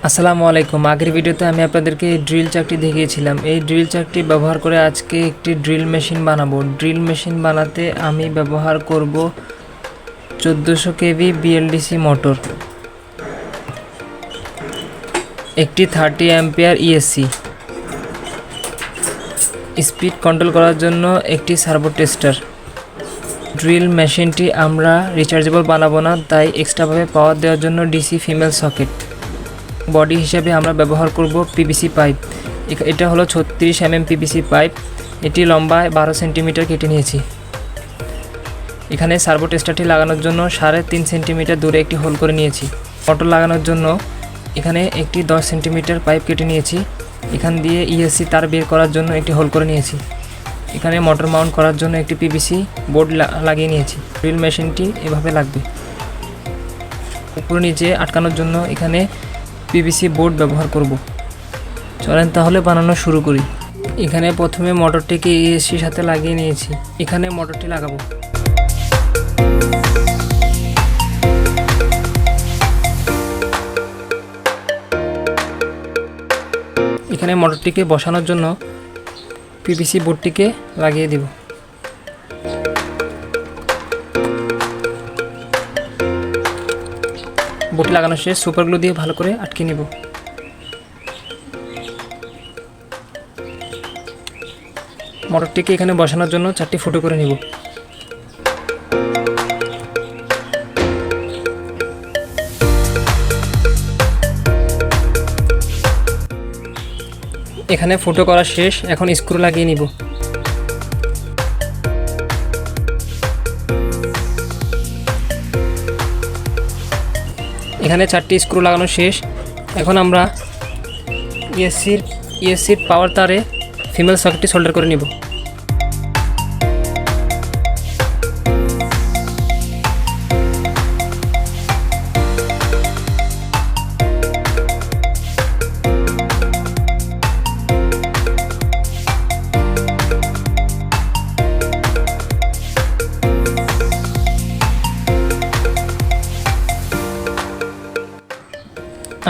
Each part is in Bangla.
আসসালামু আলাইকুম। আগের ভিডিওতে আমি আপনাদেরকে এই ড্রিল চাকটি দেখিয়েছিলাম। এই ড্রিল চাকটি ব্যবহার করে আজকে একটি ড্রিল মেশিন বানাবো। ড্রিল মেশিন বানাতে আমি ব্যবহার করব 1400 কেভি BLDC মোটর, একটি 30 অ্যাম্পিয়ার ESC, স্পিড কন্ট্রোল করার জন্য একটি সার্ভো টেস্টার। ড্রিল মেশিনটি আমরা রিচার্জেবল বানাবো না, তাই এক্সট্রাভাবে পাওয়ার দেওয়ার জন্য DC ফিমেল সকেট। বডি হিসাবে আমরা ব্যবহার করব PVC পাইপ। এটা হলো 36 mm PVC পাইপ। এটি লম্বায় 12 সেন্টিমিটার কেটে নিয়েছি। এখানে সার্ভো টেস্টারটি লাগানোর জন্য 3.5 সেন্টিমিটার দূরে একটি হোল করে নিয়েছি। মোটর লাগানোর জন্য এখানে একটি 10 সেন্টিমিটার পাইপ কেটে নিয়েছি। এখান দিয়ে ESC তার বের করার জন্য একটি হোল করে নিয়েছি। এখানে মোটর মাউন্ট করার জন্য একটি PVC বোর্ড লাগিয়ে নিয়েছি। ড্রিল মেশিনটি এভাবে লাগবে। উপরে নিচে আটকানোর জন্য এখানে PVC বোর্ড ব্যবহার করব। চলেন তাহলে বানানো শুরু করি। এখানে প্রথমে মোটরটিকে ESCর সাথে লাগিয়ে নিয়েছি। এখানে মোটরটি লাগাবো। এখানে মোটরটিকে বসানোর জন্য PVC বোর্ডটিকে লাগিয়ে দিব। বোর্ড লাগানো শেষ, সুপার গ্লু দিয়ে ভালো করে আটকে নিব। মোটরটিকে এখানে বসানোর জন্য 4টি ফুটো করে নিব। এখানে ফুটো করা শেষ, এখন স্ক্রু লাগিয়ে নিব। এখানে 4টি স্ক্রু লাগানো শেষ। এখন আমরা ESCর পাওয়ার তারে ফিমেল সকেটটি সোল্ডার করে নিব।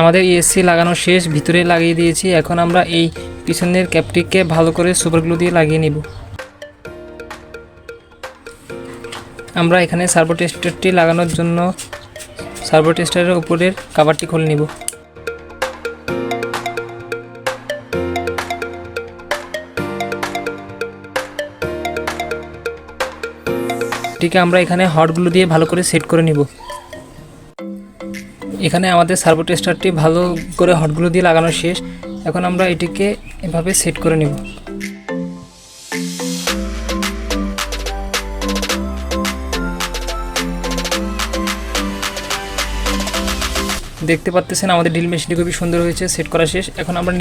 আমাদের ESC লাগানো শেষ, ভিতরে লাগিয়ে দিয়েছি। এখন আমরা এই পিছনের ক্যাপটিকে ভালো করে সুপার গ্লু দিয়ে লাগিয়ে নিব। আমরা এখানে সার্ভো টেস্টারটি লাগানোর জন্য সার্ভো টেস্টারের উপরের কভারটি খুলে নিব। এটিকে আমরা এখানে হট গ্লু দিয়ে ভালো করে সেট করে নিব। এখানে আমাদের সার্ভো টেস্টারটি ভালো করে হট গ্লু দিয়ে লাগানো শেষ। এখন আমরা এটিকে এভাবে সেট করে নেব। দেখতে পাচ্ছেন আমাদের ড্রিল মেশিনটি খুবই সুন্দর হয়েছে, সেট করা শেষ। এখন আমরা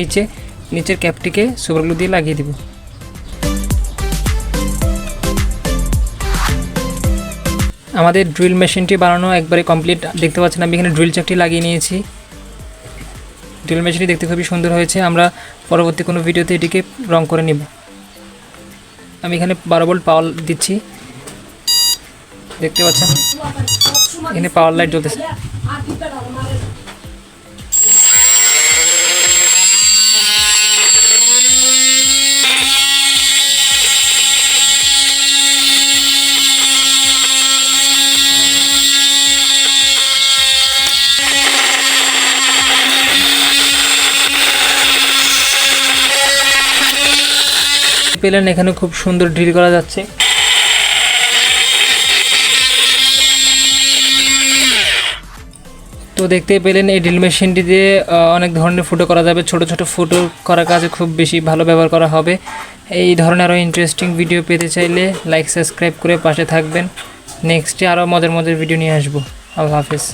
নিচের ক্যাপটিকে সুপার গ্লু দিয়ে লাগিয়ে দিব। আমাদের ড্রিল মেশিনটি বানানো একবারে কমপ্লিট। দেখতে পাচ্ছেন আমি এখানে ড্রিল চাকটি লাগিয়ে নিয়েছি। ড্রিল মেশিনটি দেখতে খুবই সুন্দর হয়েছে। আমরা পরবর্তী কোনো ভিডিওতে এটিকে রং করে নিব। আমি এখানে 12 ভোল্ট পাওয়ার দিচ্ছি। দেখতে পাচ্ছেন এখানে পাওয়ার লাইট জ্বলতেছে। পেলেন এখানে খুব সুন্দর ড্রিল করা যাচ্ছে। তো দেখতেই পেলেন এই ড্রিল মেশিনটি দিয়ে অনেক ধরনের ফুটো করা যাবে। ছোট ছোট ফুটো করার কাজে খুব বেশি ভালো ব্যবহার করা হবে। এই ধরনের আরও ইন্টারেস্টিং ভিডিও পেতে চাইলে লাইক সাবস্ক্রাইব করে পাশে থাকবেন। নেক্সটে আরও মজার ভিডিও নিয়ে আসবো। আল্লাহ হাফেজ।